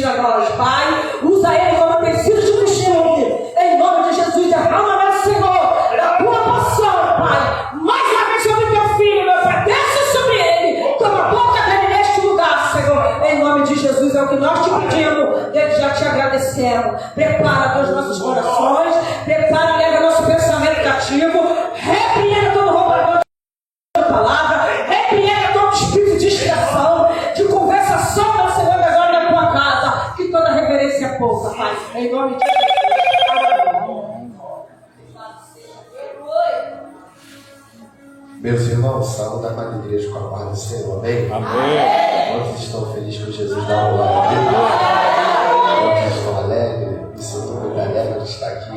a nós, Pai. Usa ele como tecido de vestir. Em nome de Jesus, derrama nós, Senhor, da tua porção, Pai. Mais uma vez sobre teu filho, meu Pai. Desce sobre ele. Toma boca dele neste lugar, Senhor. Em nome de Jesus, é o que nós te pedimos. Desde já te agradecemos. Prepara, Deus, nossos corações. Prepara, leva nosso pensamento cativo. Repreenda todo roubador de palavra. Repreenda todo espírito de distração, de conversação, meu Senhor, agora na tua casa. Que toda reverência é pouca, Pai. Em nome de Jesus. Meus irmãos, saúde da Madre Igreja com a paz do Senhor, amém? Amém. Quantos estão felizes com Jesus da glória? Quantos estão alegres? Me sinto muito alegre de estar aqui,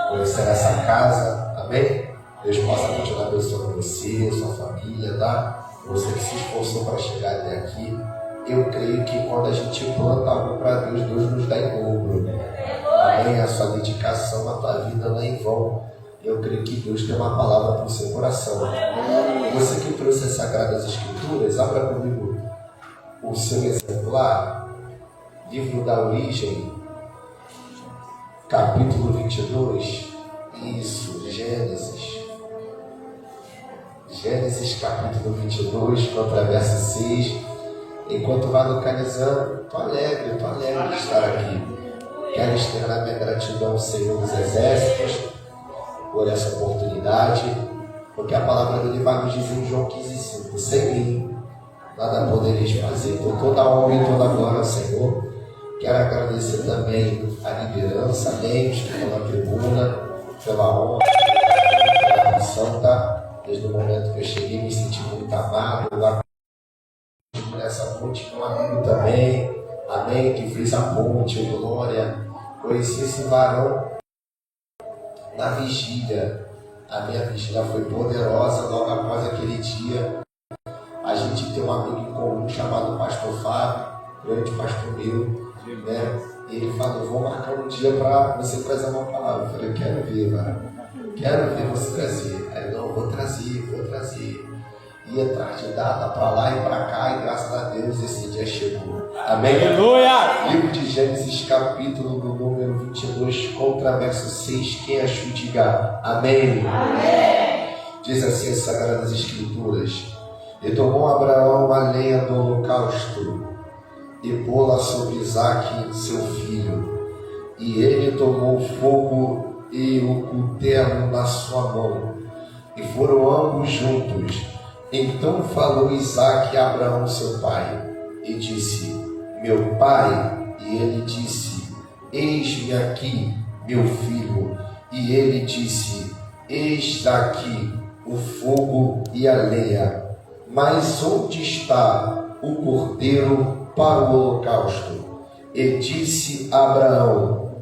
conhecer essa casa, amém? Deus possa continuar abençoando você, sua família, tá? Você que se esforçou para chegar até aqui. Eu creio que quando a gente planta algo para Deus, Deus nos dá em dobro. Amém? A sua dedicação, a tua vida não é em vão. Eu creio que Deus tem uma palavra para o seu coração. Você que trouxe as Sagradas Escrituras, abra comigo o seu exemplar, livro da Origem, capítulo 22. Isso, Gênesis. Gênesis capítulo 22, contra verso 6. Enquanto vai localizando, estou alegre de estar aqui. Quero externar minha gratidão ao Senhor dos Exércitos por essa oportunidade, porque a palavra dele vai nos dizer em João 15,5: sem mim nada podereis fazer. Então toda a honra e toda a glória ao Senhor. Quero agradecer também a liderança, amém, que estão na tribuna, pela honra, pela atenção, tá? Desde o momento que eu cheguei, me senti muito amado. Nessa ponte com um amigo também, amém, que fez a ponte, glória. Conheci esse varão na vigília. A minha vigília foi poderosa. Logo após aquele dia, a gente tem um amigo em comum chamado Pastor Fábio, grande pastor meu, né? E ele falou: vou marcar um dia para você trazer uma palavra. Eu falei: quero ver, varão, quero ver você trazer. Aí, não, vou trazer. Ia atrás de data para lá e para cá, e graças a Deus esse dia chegou. Amém? Aleluia! Livro de Gênesis, capítulo do número 22, contra verso 6. Quem achou, diga amém. Amém. Diz assim as Sagradas Escrituras: e tomou Abraão a lenha do holocausto e pô-la sobre Isaque, seu filho. E ele tomou o fogo e o cutelo na sua mão, e foram ambos juntos. Então falou Isaque a Abraão, seu pai, e disse: meu pai. E ele disse: eis-me aqui, meu filho. E ele disse: eis daqui o fogo e a lenha, mas onde está o cordeiro para o holocausto? E disse Abraão: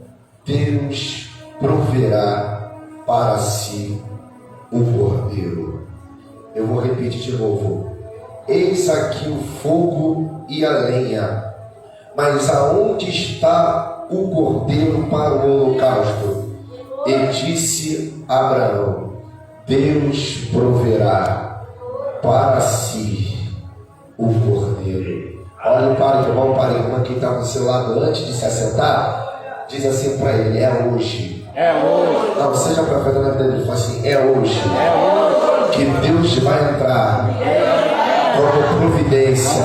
Deus proverá para si o cordeiro. Eu vou repetir de novo: eis aqui o fogo e a lenha, mas aonde está o cordeiro para o holocausto? E disse Abraão: Deus proverá para si o cordeiro. Olha para o irmão, para a irmã que está do seu lado antes de se assentar. Diz assim para ele: é hoje. É hoje. Não, seja profeta na vida dele, fala assim: é hoje. É hoje. Que Deus vai entrar como providência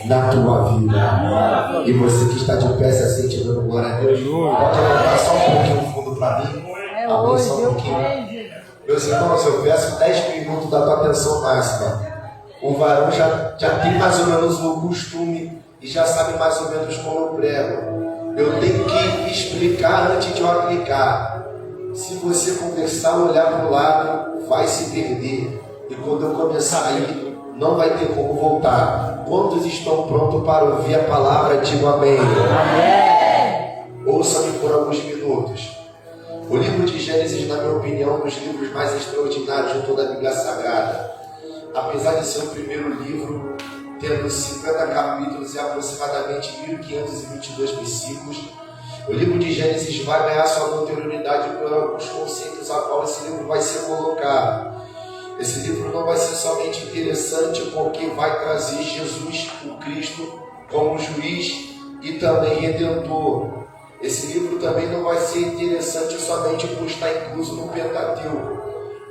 na tua vida. E você que está de pé, se assente dando glória a Deus. Pode levantar só um pouquinho no fundo para mim. Amém, só um pouquinho. Meus irmãos, eu peço 10 minutos da tua atenção máxima. O varão já tem mais ou menos o costume e já sabe mais ou menos como eu prego. Eu tenho que explicar antes de eu aplicar. Se você conversar, olhar para o lado, vai se perder. E quando eu começar a ir, não vai ter como voltar. Quantos estão prontos para ouvir a palavra? Digo amém. Amém. Ouça-me por alguns minutos. O livro de Gênesis, na minha opinião, é um dos livros mais extraordinários de toda a Bíblia Sagrada. Apesar de ser o primeiro livro, tendo 50 capítulos e aproximadamente 1522 versículos, o livro de Gênesis vai ganhar sua notoriedade por alguns conceitos a qual esse livro vai ser colocado. Esse livro não vai ser somente interessante porque vai trazer Jesus, o Cristo, como juiz e também redentor. Esse livro também não vai ser interessante somente por estar incluso no Pentateuco,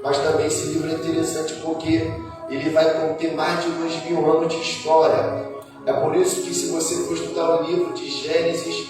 mas também esse livro é interessante porque ele vai conter mais de 2000 anos de história. É por isso que, se você for estudar o livro de Gênesis,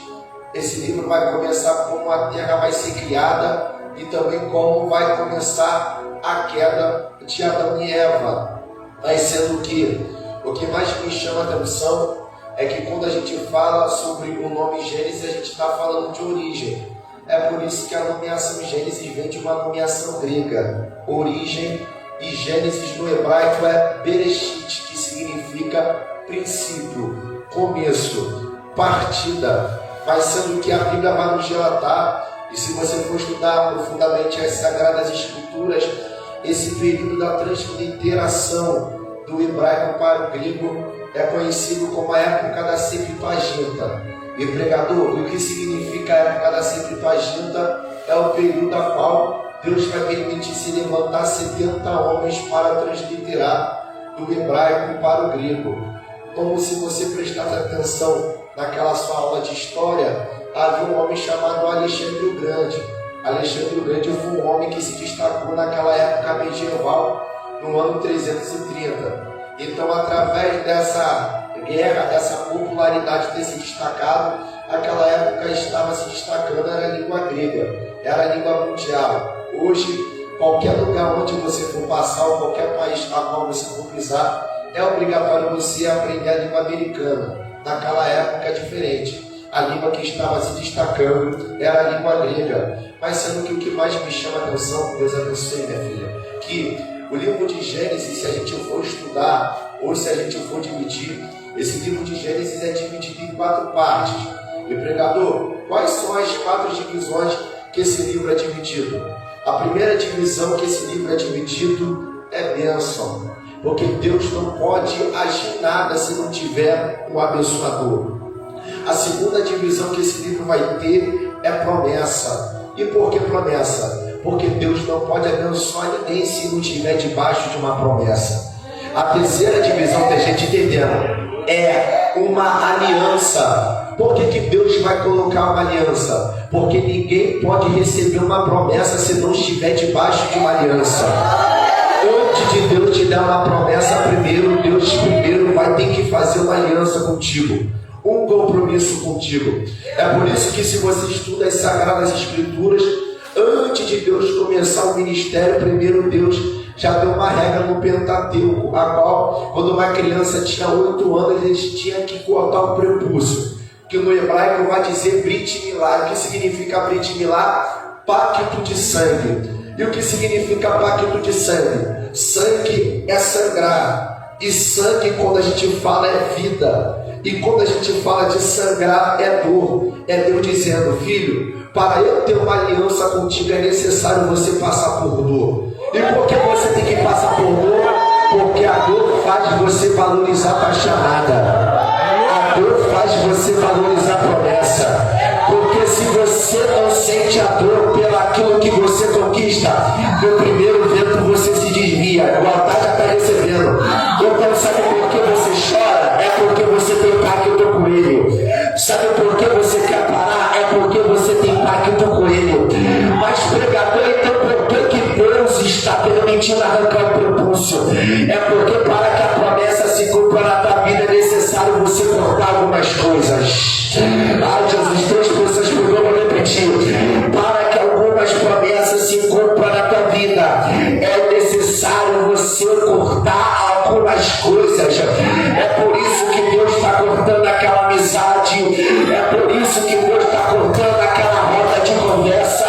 esse livro vai começar como a terra vai ser criada e também como vai começar a queda de Adão e Eva. Mas sendo que o que mais me chama a atenção é que quando a gente fala sobre o nome Gênesis, a gente está falando de origem. É por isso que a nomeação Gênesis vem de uma nomeação grega, origem, e Gênesis no hebraico é Bereshit, que significa princípio, começo, partida. Mas sendo que a Bíblia vai nos relatar, e se você for estudar profundamente as Sagradas Escrituras, esse período da transliteração do hebraico para o grego é conhecido como a época da Septuaginta. E pregador, o que significa a época da Septuaginta é o período a qual Deus vai permitir se levantar 70 homens para transliterar do hebraico para o grego. Como se você prestasse atenção naquela sua aula de história, havia um homem chamado Alexandre o Grande. Alexandre o Grande foi um homem que se destacou naquela época medieval, no ano 330. Então, através dessa guerra, dessa popularidade ter se destacado, aquela época estava se destacando era a língua grega, era a língua mundial. Hoje, qualquer lugar onde você for passar, ou qualquer país a qual você for pisar, é obrigatório você aprender a língua americana. Naquela época é diferente. A língua que estava se destacando era a língua grega. Mas sendo que o que mais me chama a atenção, Deus abençoe, minha filha, que o livro de Gênesis, se a gente for estudar, ou se a gente for dividir, esse livro de Gênesis é dividido em 4 partes. E pregador, quais são as 4 divisões que esse livro é dividido? A primeira divisão que esse livro é dividido é bênção, porque Deus não pode agir nada se não tiver um abençoador. A segunda divisão que esse livro vai ter é promessa. E por que promessa? Porque Deus não pode abençoar ninguém se não estiver debaixo de uma promessa. A terceira divisão, tem gente entendendo, é uma aliança. Por que Deus vai colocar uma aliança? Porque ninguém pode receber uma promessa se não estiver debaixo de uma aliança. Antes de Deus te dar uma promessa primeiro, Deus primeiro vai ter que fazer uma aliança contigo, um compromisso contigo. É por isso que, se você estuda as Sagradas Escrituras, antes de Deus começar o ministério, primeiro Deus já deu uma regra no Pentateuco, a qual, quando uma criança tinha 8 anos, eles tinham que cortar o prepúcio, que no hebraico vai dizer Brit Milá. O que significa Brit Milá? Pacto de sangue. E o que significa pacto de sangue? Sangue é sangrar, e sangue, quando a gente fala, é vida. E quando a gente fala de sangrar, é dor. É Deus dizendo: filho, para eu ter uma aliança contigo é necessário você passar por dor. E por que você tem que passar por dor? Porque a dor faz você valorizar a chamada. A dor faz você valorizar a promessa. Porque se você não sente a dor pelo aquilo que você conquista, no primeiro vento você se desvia. O altar já está recebendo. Então, sabe por que você chora? É porque você tem pacto com ele. Sabe por que você quer parar? É porque você tem pacto com ele. Mas, pregador, então por que Deus está permitindo arrancar o prepúcio? É porque, para que a promessa se cumpra na tua vida, é necessário você cortar algumas coisas. Ai, Jesus, 3 pessoas por eu vou repetir. Para que algumas promessas se cumpram na tua vida, é necessário você cortar algumas coisas. É por isso que Deus está cortando aquela amizade. É por isso que Deus está cortando aquela roda de conversa.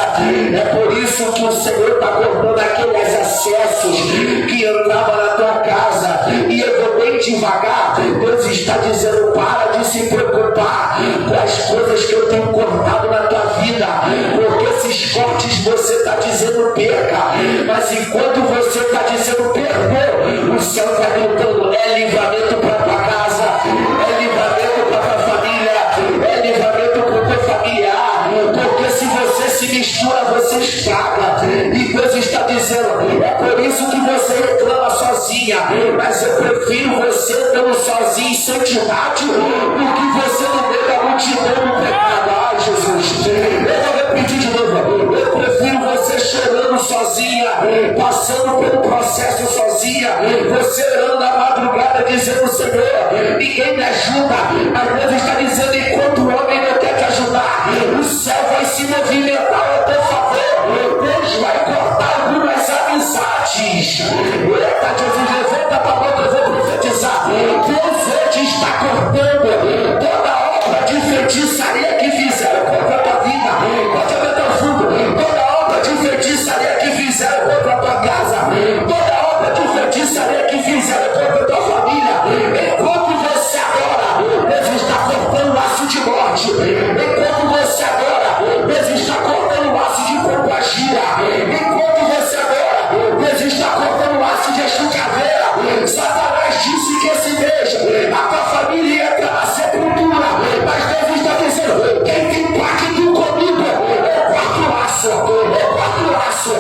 É por isso que o Senhor está cortando aqueles acessos que entravam na tua casa. E eu vou bem devagar. Deus está dizendo: para de se preocupar com as coisas que eu tenho cortado na tua vida, porque esses cortes você está dizendo perca, mas enquanto você está dizendo perdeu, o céu está gritando: é livramento para tua casa, é livramento para tua família, é livramento para o teu familiar, porque se você se mistura, você estraga. E Deus está dizendo: é por isso que você reclama sozinha, mas eu prefiro você estando sozinho em santidade do que você no meio da multidão passando pelo processo sozinha. Você anda a madrugada dizendo: Senhor, ninguém me ajuda. Mas Deus está dizendo: enquanto o homem não quer te ajudar, o céu vai se movimentar ao teu favor. Deus vai cortar algumas amizades. Eita, Jesus, levanta a mão que eu vou profetizar. Deus está cortando toda obra de feitiçaria que fizeram contra a tua vida. Pode ver teu fundo. Toda obra de feitiçaria que fizeram contra a tua casa. Toda obra de feitiçaria que fizeram contra a tua família. Enquanto você adora, Deus está cortando o laço de morte. Enquanto você adora, Deus está cortando o laço de compartilha. Enquanto você adora, Deus está cortando o laço de escucaveira. Satanás disse que esse beijo, a tua família entra na sepultura. Mas Deus está dizendo: quem tem pacto comigo, eu corto o laço, eu corto o laço, eu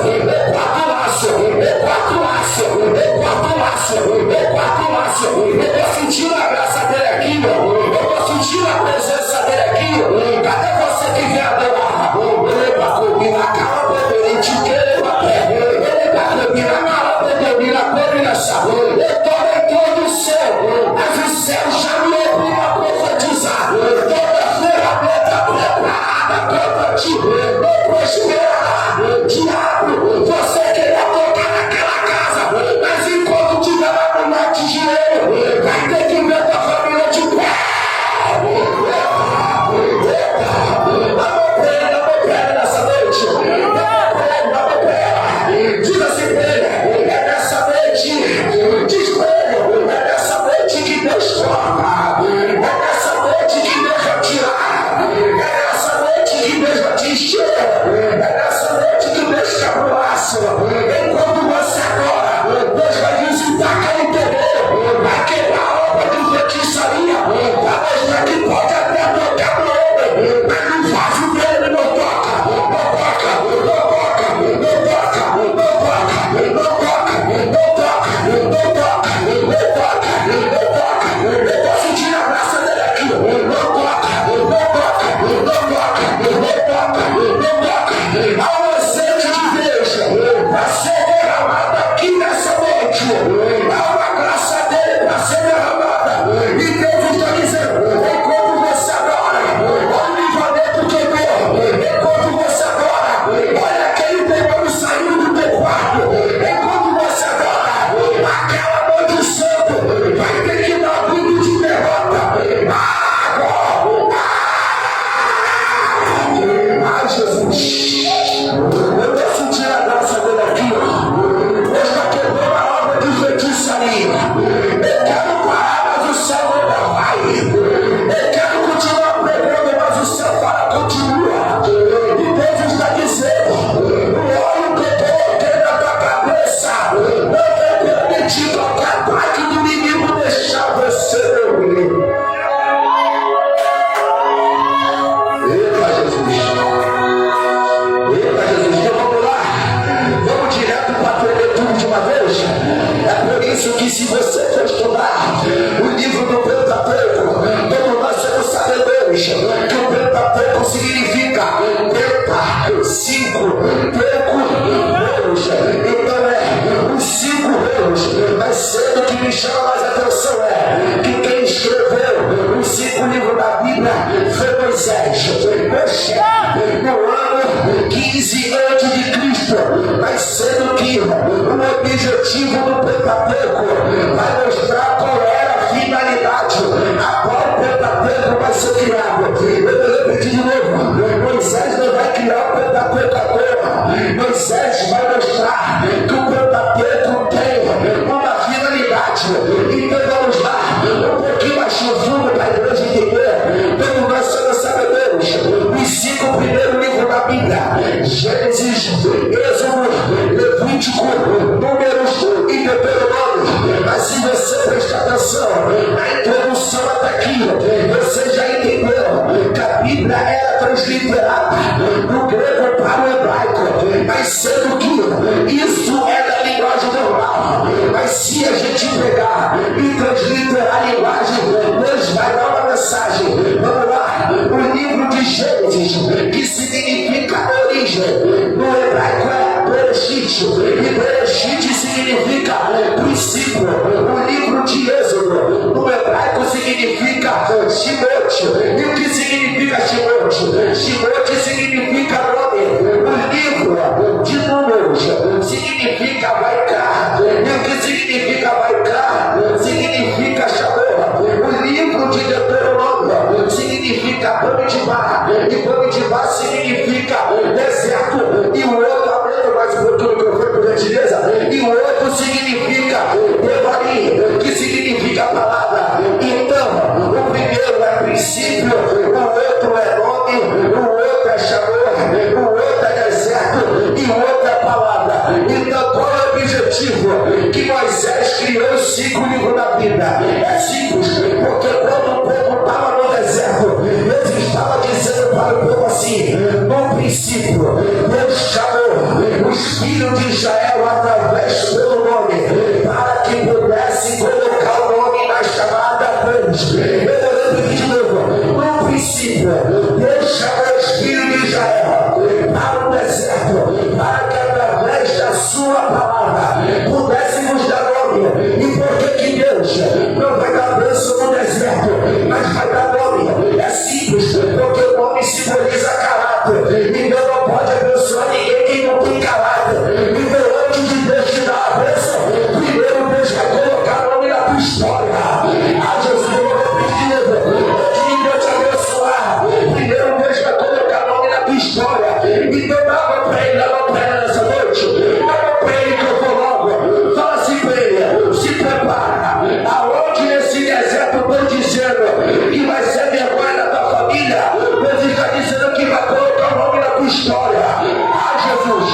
corto o laço, eu corto o laço, eu corto o laço, eu corto o laço. Eu estou sentindo a graça dele aqui, eu estou sentindo a presença dele aqui. Cadê você que vem adorar? Ele vai comer na cara, ele te queima, ele vai comer na cara, ele vai comer na sabor. Eu estou dentro do céu, mas o céu já me ouviu a profetizar. Toda ferramenta preparada contra ti, não prosperará. Diabo, você queria tocar naquela casa, mas enquanto tiver lá no norte de dinheiro, vai ter que ver tua família de pé. Não pega nessa noite. Não pega. Diga assim pra ele: é nessa noite. Diz pra ele: é nessa noite que Deus corta. É nessa noite que Deus vai tirar. É nessa noite que Deus vai te encher. É nessa noite que Deus quebra o laço. Enquanto você adora, Deus vai visitar aquele terreno. Vai quebrar a obra de feitiçaria. Vai mostrar que pode até tocar no homem, mas no vaso dele não toca. Não toca, não toca, não toca, não toca, não toca, não toca, não toca, não toca, não toca. Eu tô sentindo a graça dele aqui. Não toca, não toca, não toca, não toca, não toca. A ausência de Deus vai ser derramada aqui nessa noite. Há uma graça dele para ser derramada. E Deus está dizendo: enquanto você adora, olha o livramento que eu dou. Enquanto você adora, olha aquele demônio saindo do teu quarto. Enquanto você adora, aquela noite santa vai ter que dar um grito de derrota. Ai, Jesus, eu estou sentindo a graça dele aqui. Deus está quebrando a obra de feitiçaria. Eu quero parar, mas o céu não vai. Eu quero continuar pregando, mas o céu fala: continua. E Deus está dizendo: o óleo que eu coloquei na tua cabeça não vai permitir qualquer ataque do inimigo deixar você dormir. Eita, Jesus. Eita, Jesus. Então vamos lá. Vamos direto para aprender tudo de uma vez. É por isso que, se você for estudar o livro do Pentateuco, todos nós somos sabedores que o Pentateuco significa Penta, 5, Teco, Deus. Então é os 5 reinos. Mas sendo que me chama mais atenção é que quem escreveu os 5 livros da Bíblia foi Moisés. No ano 15 a.C. Mas sendo que o objetivo do Pentateuco vai mostrar qual era a finalidade a qual o Pentateuco vai ser criado. Eu vou repetir de novo: Moisés não vai criar o Pentateuco à toa. Moisés vai mostrar que o Pentateuco tem uma finalidade. Então vamos lá, um pouquinho mais fundo para a igreja entender. Todos nós somos sabedores os 5 primeiros livros da Bíblia: Gênesis, Êxodo, Levítico, Números e Deuteronômio. Mas se você prestar atenção na introdução até aqui, você já entendeu que a Bíblia era transliterada do grego para o hebraico. Mas sendo que isso é da linguagem normal. Mas se a gente pegar e transliterar a linguagem, Deus vai dar uma mensagem. Vamos lá, o livro de Gênesis, que significa origem, no hebraico é Bereshit, e princípio. O livro de Êxodo, no hebraico, significa Shimot. E o que significa Shimot? Shimot significa nome. O livro de Números significa Vaikar. E o que significa Vaikar? Significa Shamor. O livro de Deuteronômio significa Bamidbar. E Bamidbar significa deserto. E o outro, abrindo mais um pouquinho o microfone, por gentileza. E o outro significa Devarim, que significa palavra. Então, o primeiro é princípio, o outro é nome, o outro é Shamor, o outro é deserto e o outro é palavra. Então, qual é o objetivo? Que Moisés criou os 5 livros da Bíblia. É simples, porque quando o povo estava no deserto, Deus estava dizendo para o povo assim: no princípio, Deus chamou os filhos de Israel através pelo nome, para que pudessem colocar o nome na chamada deles. Eu vou repetir de novo. No princípio, Deus chamou os filhos de Israel para o deserto, para que através da sua palavra pudéssemos dar nome. E por que Deus não vai dar bênção no deserto, mas vai dar nome? É simples, porque o nome simboliza caráter. Então não pode abençoar ninguém quem não tem caráter. Então antes de Deus te dar a bênção, primeiro Deus vai colocar nome na tua história. Ah, Jesus, eu vou repetir. Antes de Deus te abençoar, primeiro Deus vai colocar nome na tua história. Então dá para ele nessa noite. Dá para ele que eu vou logo. Fala assim para ele: se prepara. Aonde nesse deserto estão dizendo que vai ser vergonha da tua família, Deus está dizendo que vai colocar o nome na tua história. Ah, Jesus,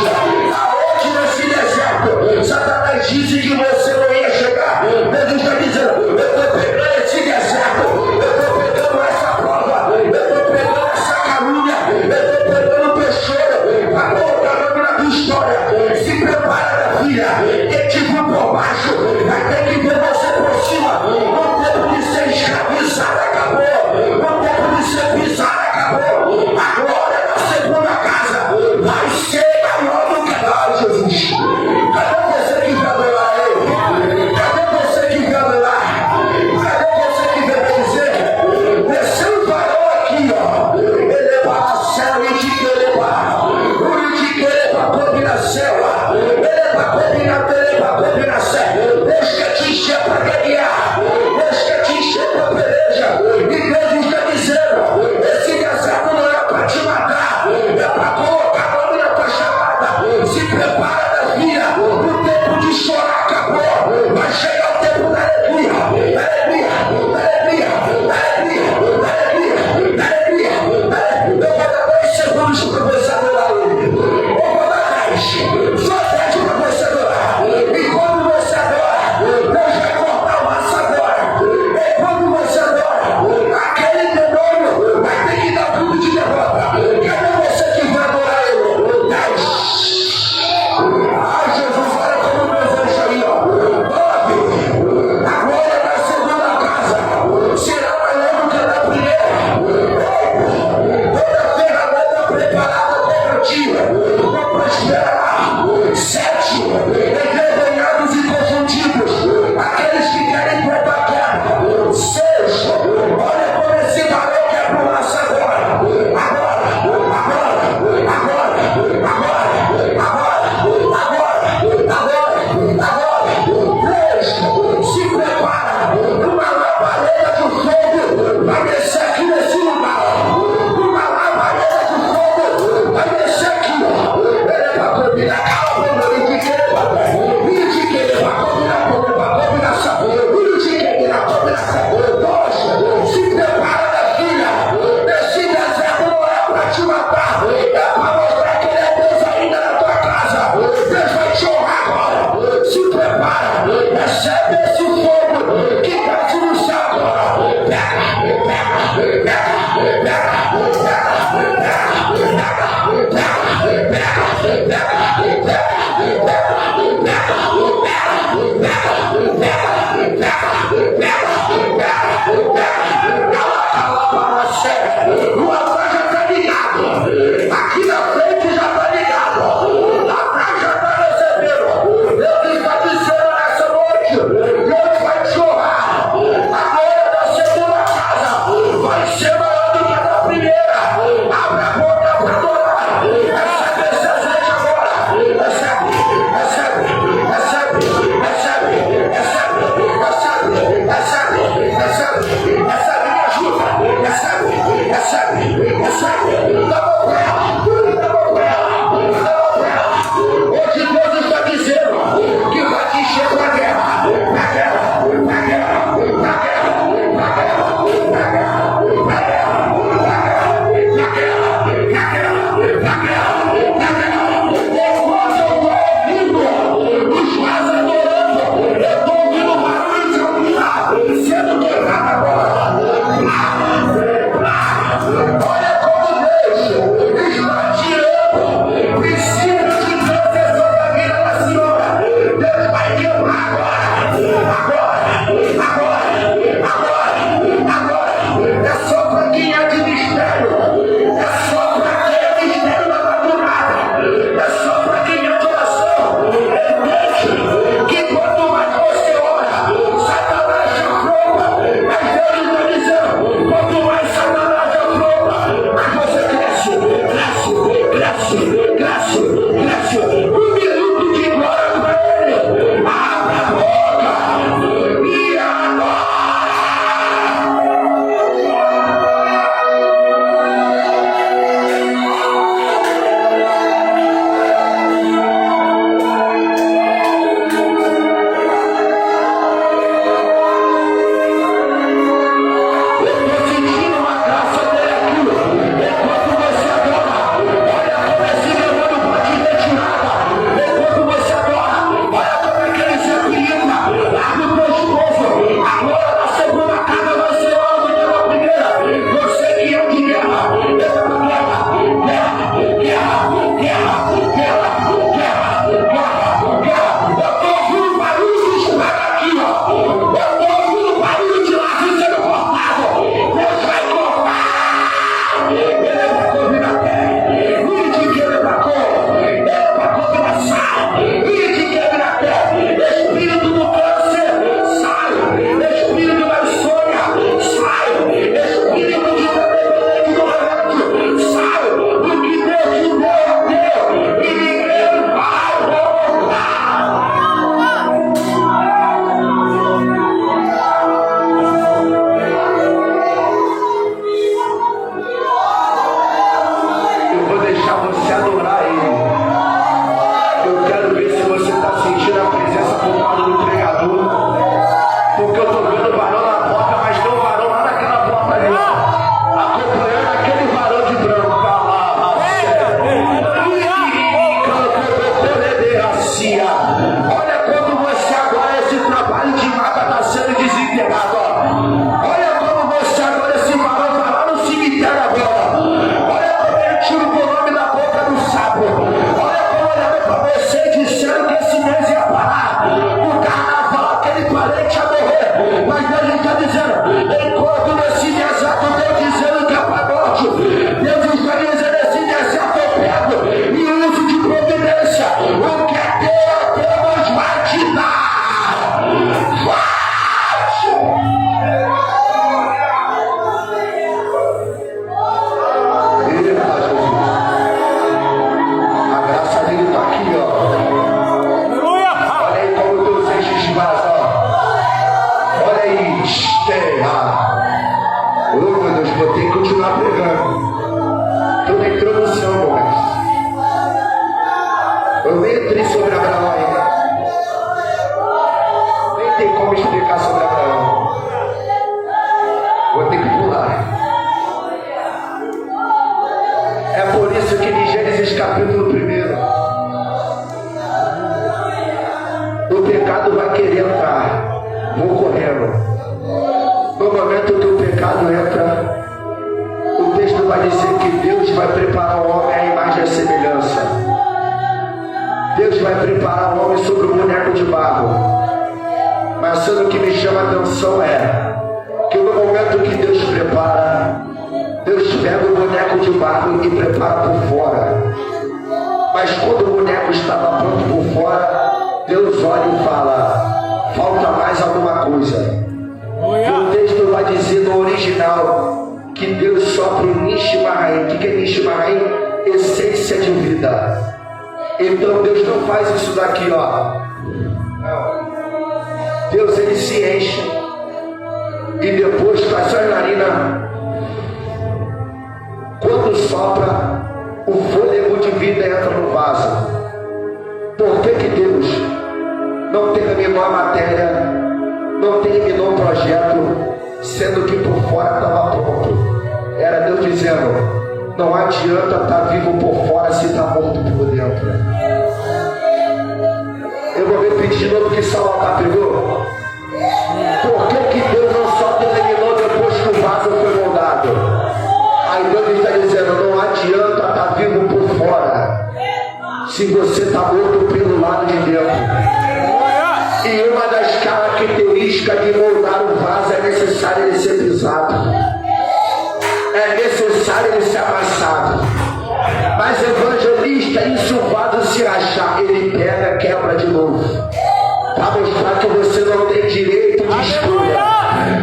aonde nesse deserto Satanás disse que você não ia chegar, Deus está dizendo: eu estou pegando esse deserto, eu estou pegando essa prova, eu estou pegando essa calúnia, eu estou pegando o peixeiro para colocar o nome na tua história. Se prepara, minha filha, quem te viu por baixo vai ter que ver você por cima. O tempo de ser escravizado acabou, o tempo de ser pisado acabou. Agora na segunda casa vai ser maior do que nós, Jesus. Cadê você que vai adorar Ele? Cadê você que vai adorar? Cadê você que vai dizer? Desceu o varão aqui, ó. Ele é para a céu e de querer o de querer para combinar céu. Ele é para combinar, ele é para combinar céu. Deus quer te encher para ganhar. Deus quer te encher para peleja. E Deus está dizendo: esse deserto não é para te matar, é para colocar nome na tua chamada. Se prepara, da filha. O tempo de chorar acabou. Vai chegar o tempo da alegria. Alegria, alegria, alegria, alegria, alegria. Eu vou dar 10 segundos para você adorar Ele. Eu vou dar 10. Só 10 para você adorar. E quando você adora, Deus vai cortar o laço agora. E quando você adora, aquele demônio vai ter que dar tudo de derrota. Cadê você que vai adorar Ele? 10. Ai, Jesus, olha como o desejo aí, ó. 9. Agora na segunda casa será maior do que na primeira. 8. Toda ferramenta preparada contra ti não prosperará. 7. Envergonhados e confundidos aqueles que querem tua guerra. 6. Olha como esse varão quer pro laço agora. Agora. 3. Se prepara. Uma labareda de fogo vai descer aqui nesse lugar. Uma labareda de fogo vai descer aqui. Ele é para combinar calma, ele de querer para combinação. Ele de querer na combinação. 2. Se prepara, da filha. Esse deserto não é para te matar, é para mostrar que Ele é Deus ainda na tua casa. Deus vai te honrar agora. Se prepara, recebe esse fogo que desce no céu agora. O altar já está ligado. Aqui na frente já está ligado. Lá atrás já está recebendo. Deus está dizendo nessa noite. vendo varão na porta, mas tem um varão lá naquela porta ali, ó, acompanhando aquele varão de branco. Olha como você agora, esse trabalho de mata está sendo desenterrado. Olha como você agora, esse varão vai lá no cemitério agora. Olha como ele tira o nome da boca do sapo. Olha como ele para você dizendo que esse mês ia parar. O carnaval, aquele parente ia morrer. Mas Deus está dizendo, enquanto nesse deserto Deus dizendo que é para a morte, Deus está dizendo esse deserto eu pego e uso de providência. O que é Deus vai te dar. Vai! A graça dele está aqui, ó. Olha aí como Deus enche de vaso, ó. Olha aí, oh meu Deus, vou ter que continuar pregando. Estou na introdução, meu mestre. Eu nem entrei sobre Abraão ainda. Nem tem como explicar sobre Abraão. Vou ter que pular. É por isso que em Gênesis capítulo 1, o pecado vai querer entrar. Vou correndo. No momento que o pecado entra, o texto vai dizer que Deus vai preparar o homem à imagem e à semelhança. Deus vai preparar o homem sobre o boneco de barro. Mas sendo o que me chama a atenção é que no momento que Deus prepara, Deus pega o boneco de barro e prepara por fora. Mas quando o boneco estava pronto por fora, Deus olha e fala, falta mais alguma coisa. E o texto vai dizer no original que Deus sopra o Nishmarai. O que é Nishmarai? Essência de vida. Então Deus não faz isso daqui, ó. Não. Deus ele se enche e depois faz a narina. Quando sopra, o fôlego de vida entra no vaso. Por que Deus não terminou a matéria, não terminou o projeto, sendo que por fora estava pronto? Era Deus dizendo, não adianta estar vivo por fora se está morto por dentro. Eu vou repetir de novo que Salomão pegou. Por que Deus não só terminou depois que o vaso foi moldado? Aí Deus está dizendo, não adianta estar vivo por fora se você está morto pelo lado de dentro. E uma das características de moldar o vaso é necessário ele ser pisado. É necessário ele ser amassado. Mas evangelista, e se o vaso se rachar, ele pega, quebra de novo, para mostrar que você não tem direito de escolha.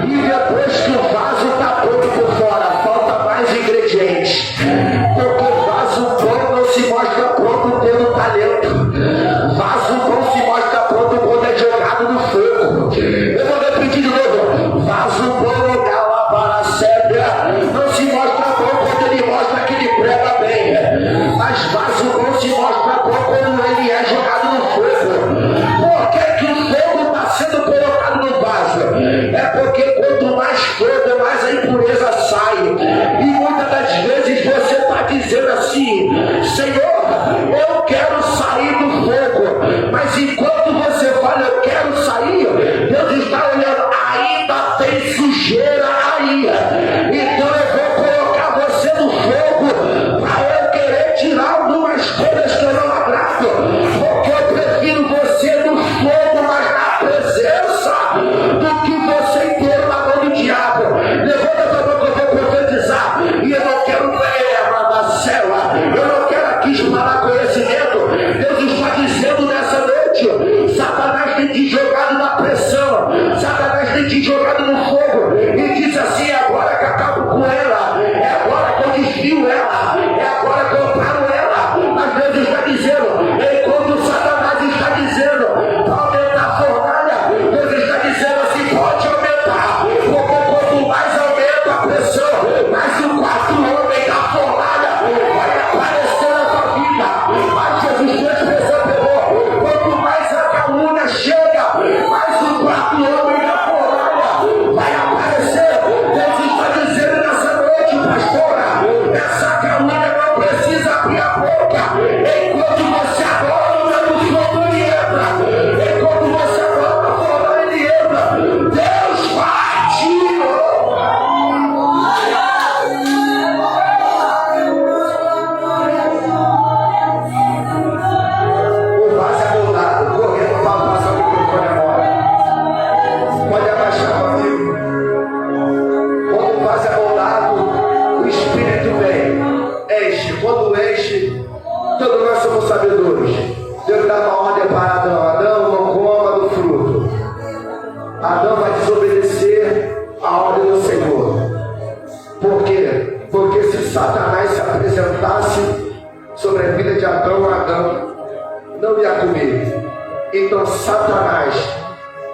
E depois que o vaso está pronto por fora, falta mais ingredientes. Porque o vaso bom não se mostra pronto tendo talento. Vaso bom se mostra pronto quando é jogado no fogo. Eu vou repetir de novo. Vaso bom não dá lá para a sébia. Não se mostra bom quando ele mostra que ele prega bem. Mas vaso bom se mostra bom quando ele é jogado no fogo. Por que o fogo está sendo colocado no vaso? É porque quanto mais fogo, mais a impureza sai. E muitas das vezes você está dizendo assim, Senhor, eu quero sair do fogo. Mas enquanto você fala, eu quero sair, Deus está olhando, ainda tem sujeira aí. Então eu vou colocar você no fogo para eu querer tirar algumas coisas que eu não agrado. Porque eu prefiro você no fogo, mas na presença, do que você inteiro na mão do diabo. Levanta a tua mão que eu vou profetizar. E eu não quero leva da cela. vai desobedecer a ordem do Senhor. Por quê? Porque se Satanás se apresentasse sobre a vida de Adão não ia comer. Então Satanás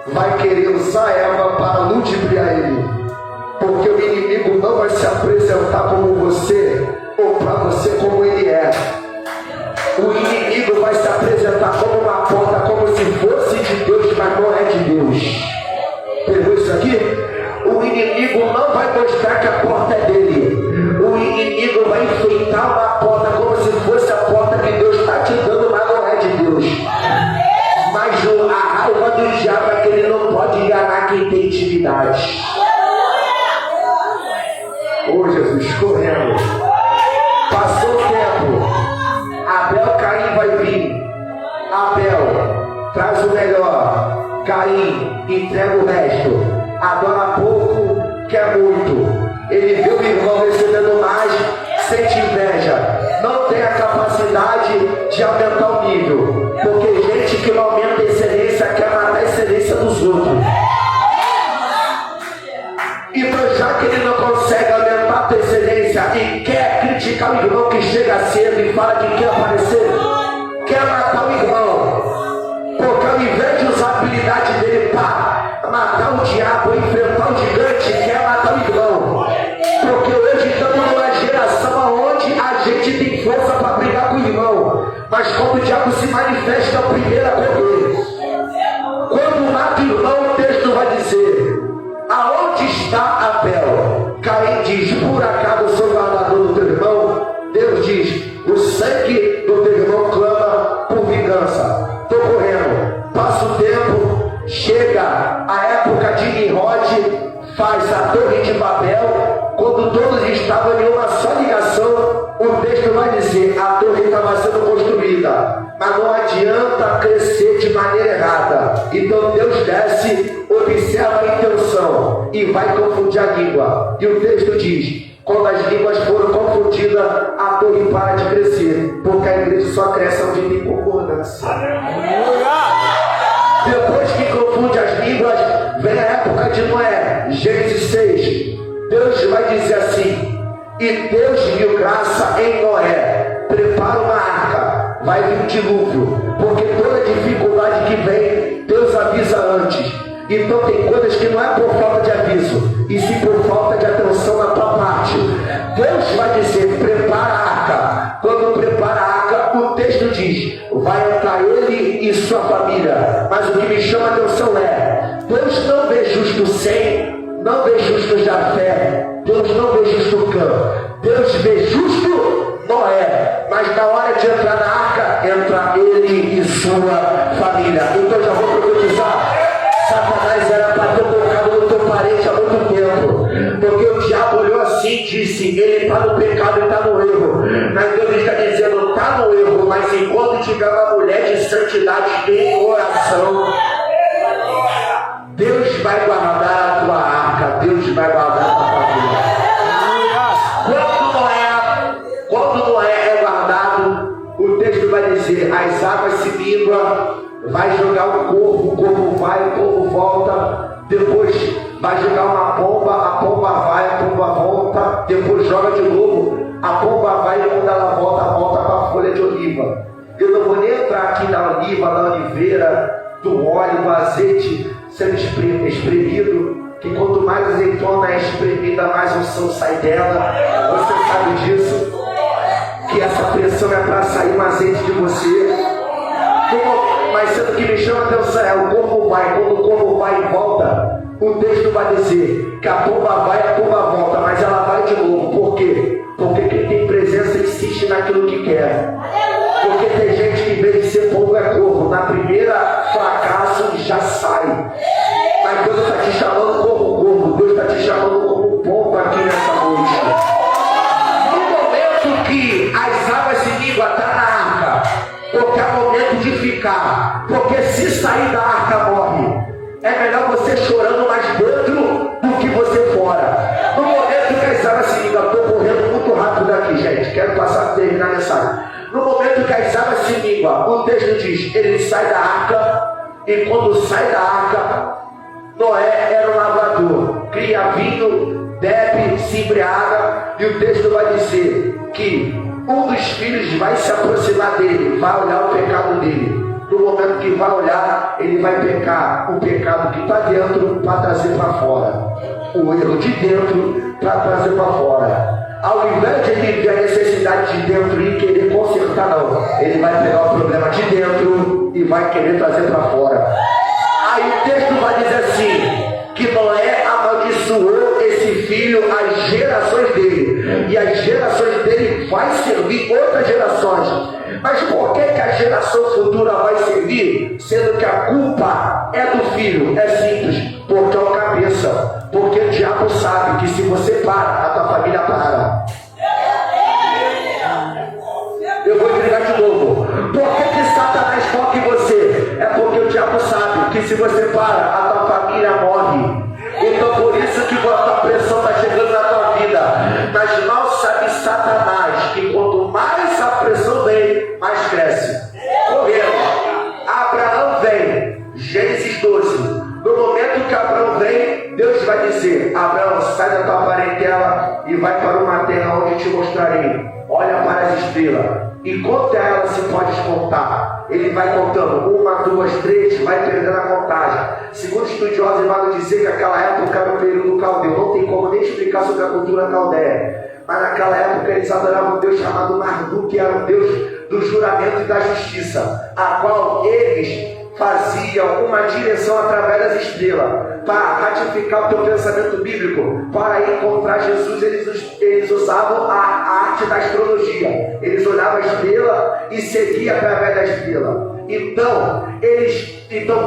vai querer usar Eva para ludibriar ele. Porque o inimigo não vai se apresentar como você, ou para você como ele é. O inimigo vai se apresentar como uma porta, como se fosse de Deus, mas não é de Deus. Pegou isso aqui? O inimigo não vai mostrar que a porta é dele. O inimigo vai enfeitar uma porta como se fosse a porta que Deus está te dando, mas não é de Deus. Mas a raiva do diabo é que ele não pode enganar quem tem intimidade. Ô Jesus, correndo. Passou o tempo. Abel, Caim vai vir. Abel, traz o melhor. Caim, entrega o resto. Adora pouco, quer muito. Ele viu o irmão recebendo mais, sente inveja. Não tem a capacidade de aumentar o nível. Porque gente que não aumenta a excelência quer matar a excelência dos outros. Então, já que ele não consegue aumentar a tua excelência e quer criticar o irmão que chega cedo e fala que quer aparecer, quer matar o irmão. Porque ao invés de usar a habilidade dele para matar o diabo, enfrentar o gigante, quer matar o irmão. Porque hoje estamos numa geração onde a gente tem força para brigar com o irmão, mas quando o diabo se manifesta, a primeira com ele. Quando mata o irmão, o texto vai dizer: aonde está Abel? Caim diz: por acaso eu sou guardador do teu irmão? Deus diz: o sangue do teu irmão clama por vingança. Estou correndo, passa o tempo, chega a época de Nimrod, faz a Torre de Babel. Quando todos estavam em uma só ligação, o texto vai dizer: a torre estava sendo construída, mas não adianta crescer de maneira errada. Então Deus desce, observa a intenção e vai confundir a língua. E o texto diz: quando as línguas foram confundidas, a torre para de crescer, porque a igreja só cresce onde tem concordância. Depois que confunde as línguas, vem a época de Noé. Gênesis 6. Deus vai dizer assim: e Deus viu graça em Noé. Prepara uma arca, vai vir um dilúvio. Porque toda dificuldade que vem, Deus avisa antes. Então tem coisas que não é por falta de aviso, e sim por falta de atenção na tua parte. Deus vai dizer: prepara a arca. Quando prepara a arca, o texto diz: vai entrar ele e sua família. Mas o que me chama a atenção é: Deus não vê justo Sem, não vê justo Jafé, Deus não vê justo Cã, Deus vê justo Noé. Mas na hora de entrar na arca, entra ele e sua família. Então já vou profetizar: Satanás era para ter colocado no teu parente há muito tempo, porque o diabo olhou assim e disse: ele está no pecado, ele está no erro. Mas Deus está dizendo: está no erro, mas enquanto tiver uma mulher de santidade em oração, Deus vai guardar a tua arca, Deus vai guardar a tua família. Quando Noé é guardado, o texto vai dizer: as águas se minguam, vai jogar o corvo vai, o corvo volta, depois vai jogar uma pomba, a pomba vai, a pomba volta, depois joga de novo, a pomba vai e quando ela volta para a folha de oliva. Eu não vou nem entrar aqui na oliva, na oliveira, do óleo, do azeite sendo espremido, que quanto mais azeitona é espremida, mais unção sai dela. Você sabe disso, que essa pressão é para sair um azeite de você. Mas sendo que me chama a atenção é: o corvo vai. Quando o corvo vai e volta, o texto vai dizer que a pomba vai, a pomba volta, mas ela vai de novo. Por quê? Porque quem tem presença insiste naquilo que quer. Porque tem gente que em vez de ser pombo é corvo. Na primeira fracasso já sai. Mas Deus está te chamando como corvo, Deus está te chamando como pombo aqui nessa noite. No momento que as águas se minguam, está na arca, porque é momento de ficar. Porque se sair da arca morre. É melhor você chorando mais dentro do que você fora. No momento que as águas se minguam, estou correndo muito rápido aqui, gente, quero passar a terminar a mensagem. No momento que as águas se minguam, o texto diz: ele sai da arca, e quando sai da arca, Noé era um lavrador, cria vinho, bebe, se embriaga, e o texto vai dizer que um dos filhos vai se aproximar dele, vai olhar o pecado dele. No momento que vai olhar, ele vai pecar o pecado que está dentro para trazer para fora, o erro de dentro para trazer para fora. Ao invés de ele ver a necessidade de dentro e querer consertar, não, ele vai pegar o problema de dentro e vai querer trazer para fora. Aí o texto vai dizer assim, que Noé amaldiçoou esse filho às gerações dele, e as gerações dele vai servir outras gerações. Mas por que a geração futura vai servir, sendo que a culpa é do filho? É simples, porque é o cabeça. Porque o diabo sabe que se você para, a tua família para. Eu vou entregar de novo. Por que Satanás foca em você? É porque o diabo sabe que se você para, a tua família morre. Então por isso que a tua pressão está chegando na tua vida. Mas mal sabe Satanás que quanto mais a pressão vem, mais cresce. Correndo. Abraão vem. Gênesis 12. No momento que Abraão vem, Deus vai dizer: Abraão, sai da tua parentela e vai para uma terra onde te mostrarei. Olha para as estrelas. E quanto elas se pode contar? Ele vai contando 1, 2, 3, vai perdendo a contagem. Segundo estudiosos, vão dizer que aquela época era o período caldeu. Não tem como nem explicar sobre a cultura caldeia. Mas naquela época eles adoravam um Deus chamado Marduk, que era o Deus do juramento e da justiça, a qual eles faziam uma direção através das estrelas. Para ratificar o teu pensamento bíblico, para encontrar Jesus, eles usavam a arte da astrologia. Eles olhavam a estrela e seguiam através da estrela. Então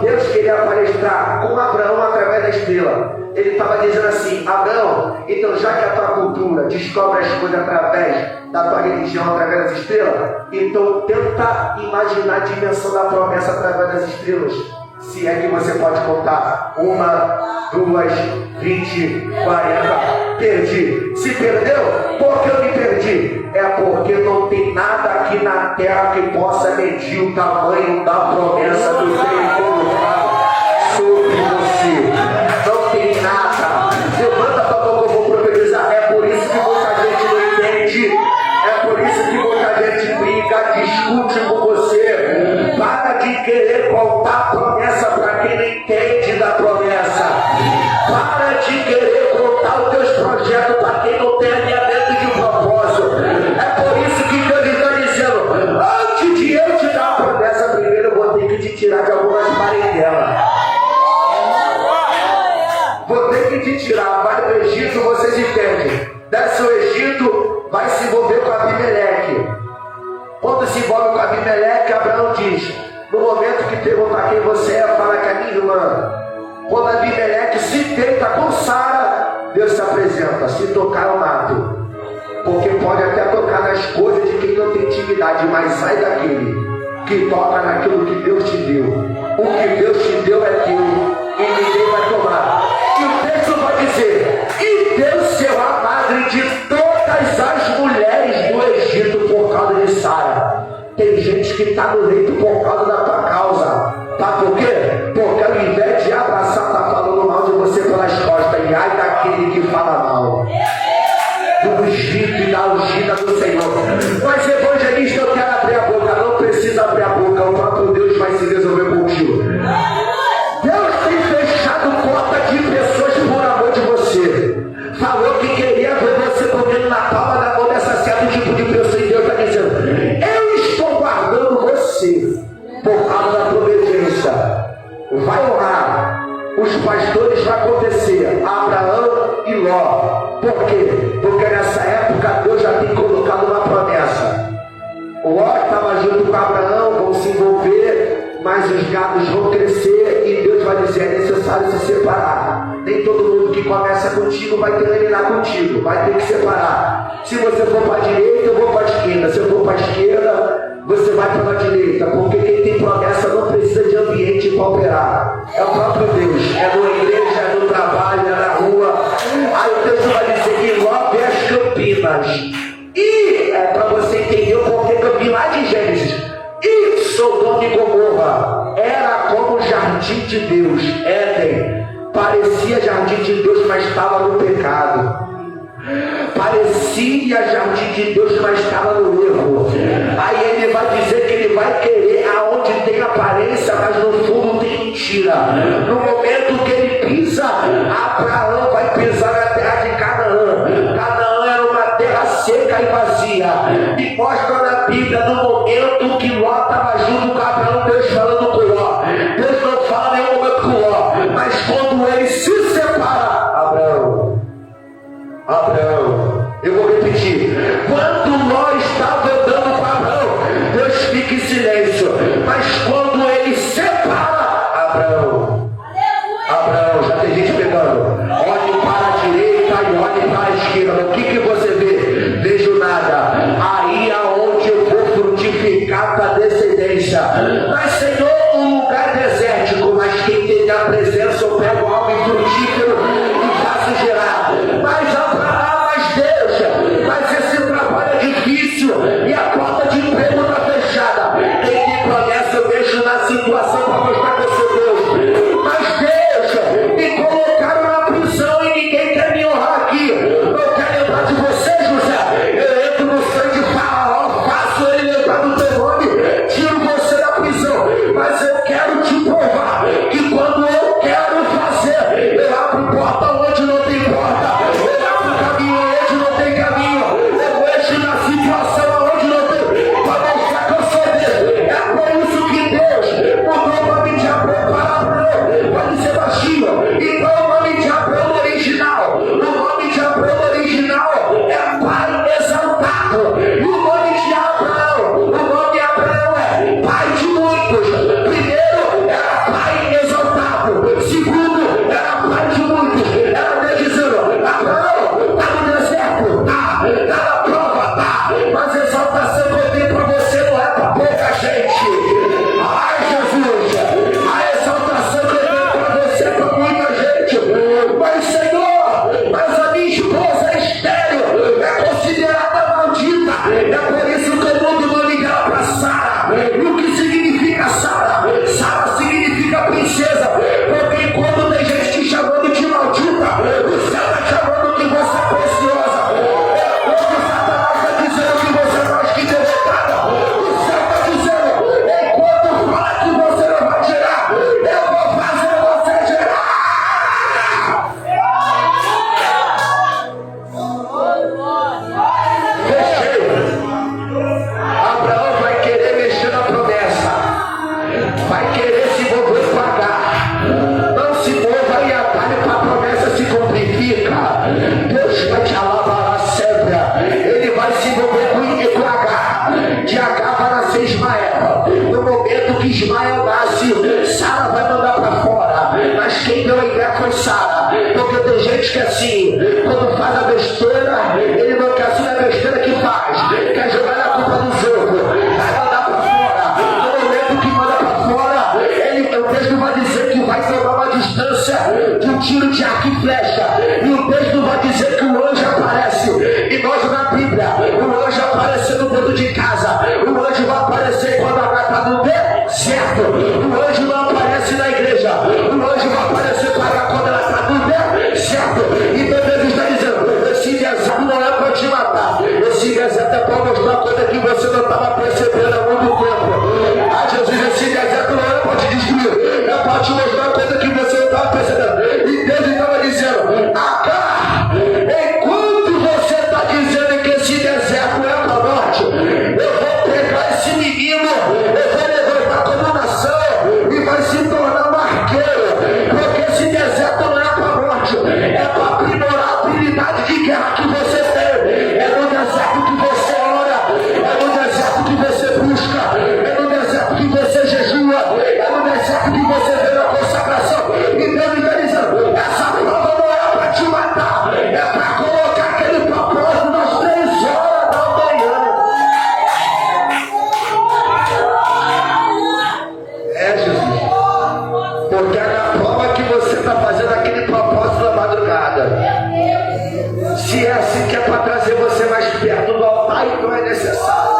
Deus queria palestrar com Abraão através da estrela. Ele estava dizendo assim: Abraão, então já que a tua cultura descobre as coisas através da tua religião, através das estrelas, então tenta imaginar a dimensão da promessa através das estrelas. Se é que você pode contar 1, 2, 20, 40. Perdi. Se perdeu, por que eu me perdi? É porque não tem nada aqui na terra que possa medir o tamanho da promessa do Senhor sobre você. Não tem nada. Levanta a tua boca, eu vou profetizar. É por isso que muita gente não entende. É por isso que muita gente briga, discute com você. Para de querer contar a promessa para quem não entende da promessa. Para de querer contar os teus projetos para quem não tem alinhamento de propósito. É por isso que Deus está dizendo: antes de eu te dar a promessa, primeiro eu vou ter que te tirar de algumas parentelas. Vou ter que te tirar. Vai para o Egito, vocês entendem. Desce o Egito, vai se envolver com Abimeleque. Quando se envolve com Abimeleque, Abraão diz: no momento que perguntar quem você é, fala que é minha irmã. Quando Abimeleque se deita com Sara, Deus se apresenta: se tocar eu mato. Porque pode até tocar nas coisas de quem não tem intimidade, mas sai daquele que toca naquilo que Deus te deu. O que Deus te deu é teu e ninguém vai tomar. E o texto vai dizer: e Deus será a madre de todas as mulheres do Egito por causa de Sara. Tem gente que está no leito por causa da tua causa. Tá por quê? Porque ao invés de abraçar, está falando mal de você pelas costas. E ai daquele que fala mal do ungido e da ungida do Senhor. Mas evangelista, eu quero abrir a boca. Não precisa abrir a boca, o próprio Deus vai se resolver contigo. Deus tem fechado cota de pessoas por amor de você. Falou que queria ver você comendo na palma da mão dessa certo tipo de pessoa. E Deus está dizendo: eu estou guardando você por causa da tua obediência. Vai honrar. Os pastores vai acontecer Abraão e Ló. Por quê? Porque nessa época Deus já tem colocado uma promessa. Ló estava junto com Abraão, vão se envolver, mas os gados vão crescer e Deus vai dizer: é necessário se separar. Nem todo mundo que começa contigo vai terminar contigo, vai ter que separar. Se você for para a direita, eu vou para a esquerda. Se eu for para a esquerda, você vai para a direita. Porque quem tem promessa não precisa de ambiente para operar. É o próprio Deus. É na igreja, é no trabalho, é na rua. Aí o texto vai dizer que Ló vê as Campinas. E é para você entender o porquê que eu vi lá de Gênesis. E Sodoma e Gomorra era como o jardim de Deus, Éden. jardim de Deus, mas estava no pecado. Parecia jardim de Deus, mas estava no erro. Aí ele vai dizer que ele vai querer aonde tem aparência, mas no fundo tem mentira. No momento que ele pisa, Abraão vai pisar na terra de Canaã. Canaã era uma terra seca e vazia. E mostra na Bíblia, no momento que Ló estava junto com Abraão, Deus falando com Ló. Deus não fala em nenhum momento com Ló, mas quando ele se separa, Abraão, eu vou repetir. Quando Ló estava andando com Abraão, Deus fica em silêncio. Mas quando ele separa, Abraão, já tem gente pegando. Olhe para a direita e olhe para a esquerda. O que você vê? Vejo nada. Aí aonde eu vou frutificar para a descendência. Mas Senhor, um lugar desértico, mas quem tem a presença, eu pego algo frutífero e faço gerar. Mas Abraão, mas esse trabalho é difícil e a porta de emprego está fechada. Quem tem promessa, eu mexo na situação para mostrar que eu sou Deus. Mas Deus, me colocaram na prisão e ninguém quer me honrar aqui. Eu quero lembrar de você, José. Eu entro no sangue de Faraó, faço ele lembrar do teu nome, tiro você da prisão. Mas eu quero te provar que quando eu quero fazer, eu abro porta onde não tem porta. Eu abro caminho onde não tem caminho. Eu mexo na situação onde não tem, para mostrar que eu sou Deus. É por isso que Deus mudou o nome de Abraão para Abraão. Pode ser baixinho. Então o nome de Abraão original, é Pai exaltado. E o nome de Abraão é Pai de muitos. Primeiro era Pai exaltado. Segundo era Pai de muitos. Era Deus dizendo: Abraão, está no deserto, tá na prova, tá, mas a exaltação que eu tenho para você não é para pouca gente. Ai, Jesus, a exaltação que eu tenho para você é para muita gente. Mas Senhor, mas a minha esposa é estéril, é considerada maldita. É por isso que eu mudo o nome dela para Sara. E o que significa Sara? Sara significa princesa. Porque quando tem gente te chamando de maldita, o céu está chamando que você é preciosa. É quando Satanás está dizendo que você é mais que derrotada, o céu está dizendo: enquanto fala que você não vai gerar, eu vou fazer você gerar. Fechei. Abraão vai querer mexer na promessa, vai querer se envolver e pagar. Não se mova e atalhe para a promessa se complica. Deus vai te alabar a cebra. Ele vai se envolver com H. De H vai nascer Ismael. No momento que Ismael nasce, Sara vai mandar para fora. Mas quem deu a ideia foi Sara. Porque tem gente que assim, quando faz a besteira, ele não quer assumir a besteira que faz. Quer jogar na culpa dos outros. Vai mandar para fora. No momento que manda para fora, o texto vai dizer que vai tomar uma distância de um tiro de arco e flecha. E o texto vai dizer que o anjo aparece. E nós na Bíblia, o anjo aparecendo dentro de casa. O anjo vai aparecer quando a gata está no deserto. O anjo não aparece na igreja. O anjo vai aparecer quando ela está no deserto. E Deus está dizendo: esse deserto não é para te matar. Esse deserto é para mostrar coisa que você não estava percebendo há muito tempo. Ah, Jesus, esse deserto não é para te destruir. É para te mostrar coisa que você não estava percebendo. E Deus estava dizendo: Acá, enquanto você está dizendo que esse deserto é para a morte, eu vou pegar esse menino, eu vou levantar como nação e vai se tornar um arqueiro. Porque esse deserto não é para a morte, é para aprimorar a habilidade de guerra que você tem. É no deserto que você ora, é no deserto que você busca, é no deserto que você jejua, é no deserto que você vê na consagração. E Deus está dizendo: essa prova não é para te matar, é para colocar aquele propósito das 3 horas da manhã. É, Jesus. Porque é na prova que você está fazendo aquele propósito da madrugada. Se é assim que é para trazer você mais perto do altar, então é necessário.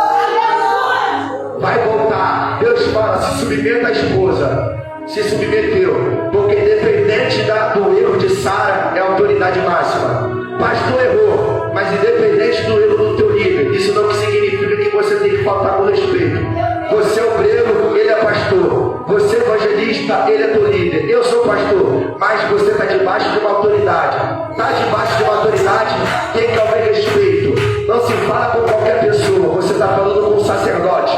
Vai voltar. Deus fala: se submeta à esposa. Se submeteu. Porque Porque independente do erro de Sara, é a autoridade máxima. Pastor errou, mas independente do erro do teu líder, isso não significa que você tem que faltar com respeito. Você é obreiro, ele é pastor. Você é evangelista, ele é teu líder. Eu sou pastor, mas você está debaixo de uma autoridade. Está debaixo de uma autoridade, tem que haver respeito. Não se fala com qualquer pessoa, você está falando com um sacerdote.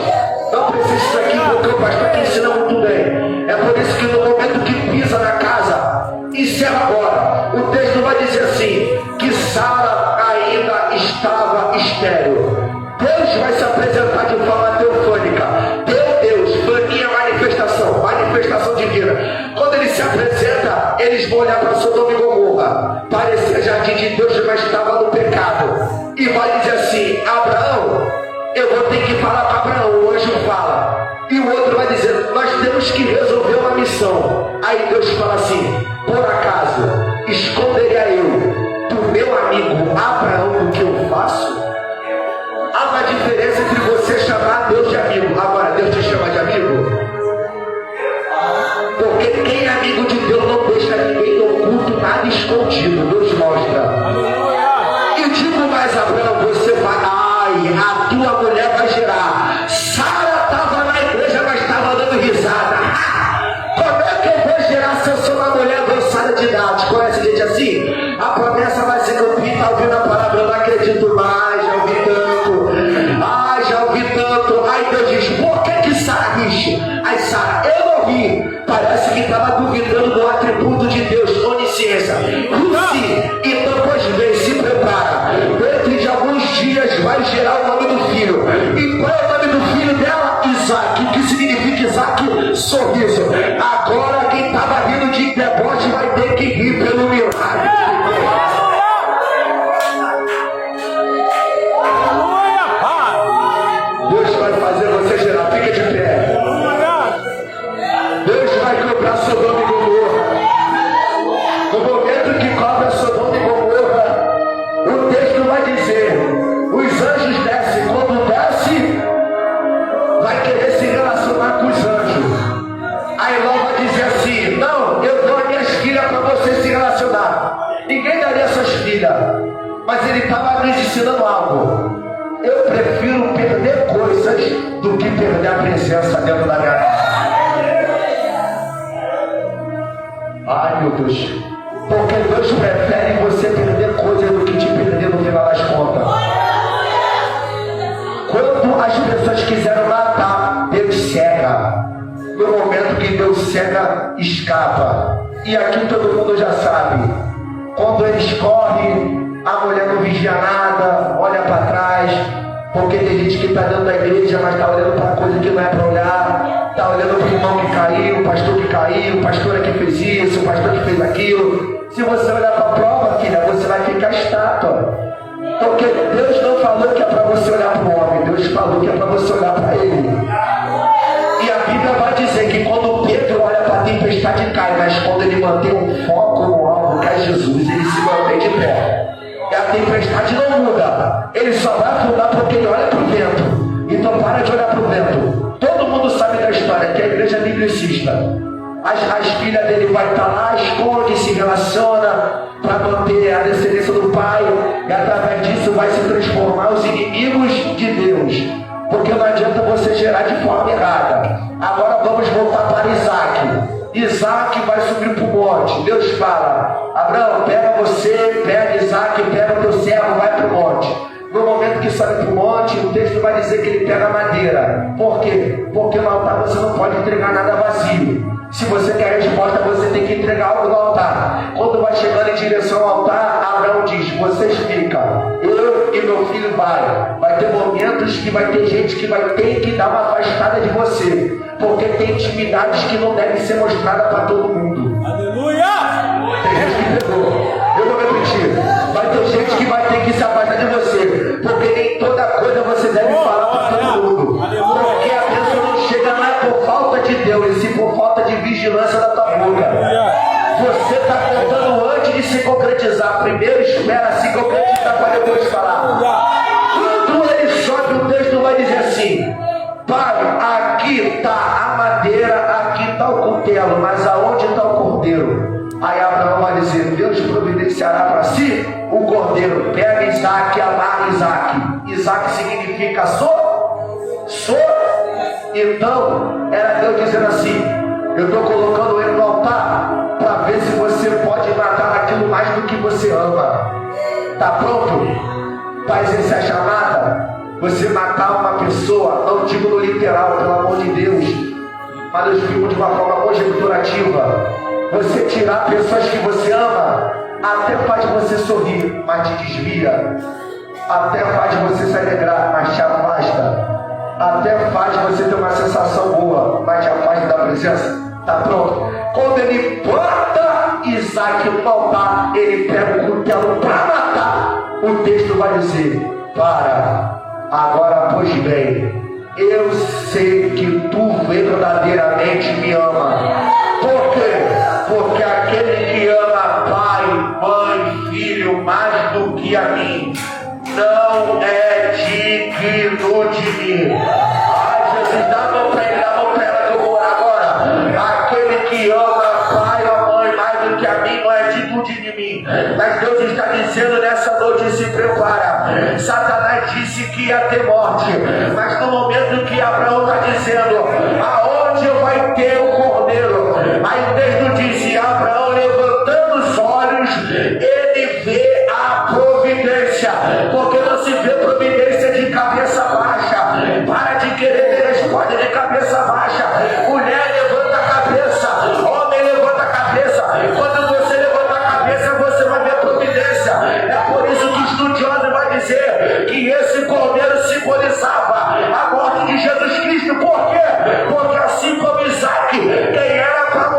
Não precisa disso aqui, porque o pastor aqui ensina muito bem. É por isso que no momento que pisa na casa, encerra agora. O texto vai dizer assim, que Sara ainda estava estéril. Deus vai se apresentar de forma teofânica. Deus, faninha manifestação divina. Quando ele se apresenta, eles vão olhar para Sodoma e Gomorra. Parecia jardim de Deus, mas estava no pecado. E vai dizer assim, Abraão, eu vou ter que falar para Abraão, o anjo fala. E o outro vai dizer, nós temos que resolver uma missão. Aí Deus fala assim, por acaso, esconderia eu do meu amigo Abraão o que eu faço? Há uma diferença entre você chamar Deus de amigo. Agora, Deus te chama de amigo? Porque quem é amigo de Deus não deixa ninguém oculto, nada escondido. Deus mostra. E digo mais, Abraão, você vai... Ai, a tua mulher vai gerar. Sara estava na igreja, mas estava dando risada. Como é que eu vou gerar se eu sou uma mulher avançada de idade? Conhece gente assim? A promessa vai ser que eu está ouvindo a palavra, eu não acredito mais, já ouvi tanto. Ai, já ouvi tanto. Aí Deus diz, por que Sara rixe? Aí Sara, eu não ri. Parece que estava duvidando do atributo de Deus, onisciência. Então, pois bem, se prepara. Dentro de alguns dias vai gerar o nome do filho. E qual é o nome do filho dela? Isaac. O que significa Isaac? Sorriso. Agora quem estava rindo de deboche vai ter que rir pelo milagre. Deus vai fazer você gerar. Fica de pé. Deus vai cobrar Sodoma e Gomorra. No momento que cobra Sodoma e Gomorra, o texto vai dizer, os anjos descem. Quando desce, vai querer se relacionar com os anjos. Aí Ló vai dizer assim, não, eu dou as minhas filhas para você se relacionar. Ninguém daria suas filhas. Mas ele estava nos ensinando algo. Eu prefiro perder coisas do que perder a presença dentro da minha casa. Ai, meu Deus. Porque Deus prefere você perder coisas do que te perder no final das contas. Quando as pessoas quiseram matar, Deus cega. No momento que Deus cega, escapa. E aqui todo mundo já sabe. Quando eles correm, a mulher não vigia nada, olha para trás. Porque tem gente que está dentro da igreja, mas está olhando para coisa que não é para olhar. Está olhando para o irmão que caiu, o pastor que caiu, o pastor que fez isso, o pastor que fez aquilo. Se você olhar para a prova, filha, você vai ficar estátua. Porque Deus não falou que é para você olhar para o homem, Deus falou que é para você olhar para ele. E a Bíblia vai dizer que quando Pedro olha para a tempestade cai, mas quando ele mantém um foco no alvo, que é Jesus, ele se mantém de pé. E a tempestade não muda, ele só vai afundar porque ele olha para o vento. Então para de olhar para o vento. Todo mundo sabe da história que a igreja é biblicista. As filhas dele vai estar lá, esconde, se relaciona para manter a descendência do pai, e através disso vai se transformar os inimigos de Deus. Porque não adianta você gerar de forma errada. Agora vamos voltar para Isaac. Isaac vai subir para o monte. Deus fala, Abraão, pega você, pega Isaac, pega o teu servo, vai para o monte. No momento que sobe para o monte, o texto vai dizer que ele pega madeira. Por quê? Porque no altar você não pode entregar nada vazio. Se você quer resposta, você tem que entregar algo no altar. Quando vai chegando em direção ao altar, Abraão diz, vocês ficam, eu e meu filho vai ter momentos que vai ter gente que vai ter que dar uma afastada de você. Porque tem intimidades que não devem ser mostradas para todo mundo. Aleluia! Tem gente que pegou. Eu vou repetir. Vai ter gente que vai ter que se afastar de você. Porque nem toda coisa você deve falar para todo mundo. Porque a pessoa não chega, não é por falta de Deus, e sim por falta de vigilância da tua boca. Você está contando antes de se concretizar. Primeiro espera se concretizar para depois falar. Quando ele sobe, o texto vai dizer assim, Pai, aqui está a madeira, aqui está o cutelo, mas aonde está o cordeiro? Aí Abraão vai dizer: Deus providenciará para si o cordeiro. Pega Isaac e amarra Isaac. Isaac significa sou. Então, era Deus dizendo assim: eu estou colocando ele no altar para ver se você pode matar aquilo mais do que você ama. Está pronto para exercer a chamada? Você matar uma pessoa, não digo no literal, pelo amor de Deus, mas eu digo de uma forma conjecturativa. Você tirar pessoas que você ama, até faz você sorrir, mas te desvia. Até faz você se alegrar, mas te afasta. Até faz você ter uma sensação boa, mas te afasta da presença. Tá pronto? Quando ele bota Isaac no altar, ele pega o cutelo para matar. O texto vai dizer: para, agora pois bem, eu sei que tu verdadeiramente me ama. Por quê? Porque aquele que ama pai, mãe, filho mais do que a mim, não é digno de mim. Ai, Jesus, dá a mão pra ele, dá a mão pra ela que eu vou orar agora. Aquele que ama pai ou mãe mais do que a mim, não é digno de mim. Mas Deus está dizendo nessa noite: se prepara. Satanás disse que ia ter morte, mas no momento que Abraão está dizendo: aonde vai ter o cordeiro? Aí o texto diz: Abraão, levantando os olhos, ele vê a providência, porque não se vê providência de cabeça baixa. Para de querer ter resposta de cabeça baixa. Mulher, levanta a cabeça. Homem, levanta a cabeça. Quando você levanta a cabeça, você vai ver providência. É por isso que o estudioso vai dizer que esse cordeiro simbolizava a morte de Jesus Cristo. Por quê? Porque assim como Isaac, quem era para